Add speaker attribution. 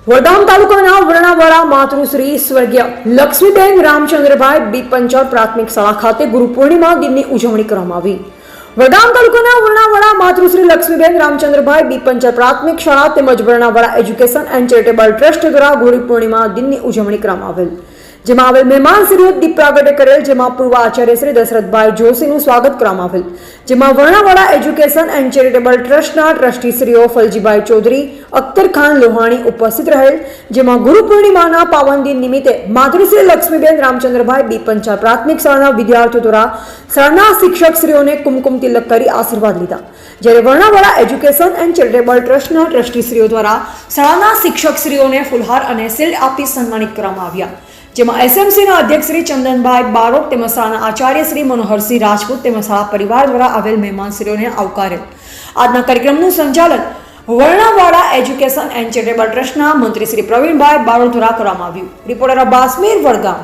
Speaker 1: વડગામ તાલુકાના વરણાવાડા માતૃશ્રી સ્વર્ગીય લક્ષ્મીબેન રામચંદ્રભાઈ બી પંચાલ પ્રાથમિક શાળા ખાતે ગુરુ પૂર્ણિમા દિનની ઉજવણી કરવામાં આવી. વડગામ તાલુકાના વરણાવાડા માતૃશ્રી લક્ષ્મીબેન રામચંદ્રભાઈ બી પંચાલ પ્રાથમિક શાળા તેમજ વરણાવાડા એજ્યુકેશન એન્ડ ચેરિટેબલ ટ્રસ્ટ દ્વારા ગુરુ પૂર્ણિમા દિનની ઉજવણી કરવામાં આવેલ. જેમાં આવેલ મહેમાનશ્રીઓ દીપ પ્રાગટ્ય કરેલ, જેમાં પૂર્વ આચાર્ય શ્રી દશરથભાઈ જોશીનું સ્વાગત કરવામાં આવેલ. જેમાં વરણાવાડા એજ્યુકેશન એન્ડ ચેરિટેબલ ટ્રસ્ટના ટ્રસ્ટીશ્રીઓ ફલજીભાઈ ચૌધરી, અખ્તર ખાન લોહાણી ઉપસ્થિત રહેલ. જેમાં ગુરુ પૂર્ણિમાના પાવન દિન નિમિત્તે માતૃશ્રી લક્ષ્મીબેન રામચંદ્રભાઈ બી પંચાલ પ્રાથમિક શાળાના વિદ્યાર્થીઓ દ્વારા શાળાના શિક્ષકશ્રીઓને કુમકુમ તિલક કરી આશીર્વાદ લીધા. જ્યારે વરણાવાડા એજ્યુકેશન એન્ડ ચેરિટેબલ ટ્રસ્ટના ટ્રસ્ટીશ્રીઓ દ્વારા શાળાના શિક્ષકશ્રીઓને ફુલહાર અને શિલ્ડ આપી સન્માનિત કરવામાં આવ્યા. જેમાં એસએમસીના અધ્યક્ષ શ્રી ચંદનભાઈ બારોટ તેમજ શાળાના આચાર્ય શ્રી મનોહરસિંહ રાજપૂત તેમજ શાળા પરિવાર દ્વારા આવેલ મહેમાનશ્રીઓને આવકારેલ. આજના કાર્યક્રમનું સંચાલન વરણાવાડા એજ્યુકેશન એન્ડ ચેરિટેબલ ટ્રસ્ટના મંત્રી શ્રી પ્રવીણભાઈ બારોટ દ્વારા કરવામાં આવ્યું. રિપોર્ટર અબ્બાસ મીર, વડગામ.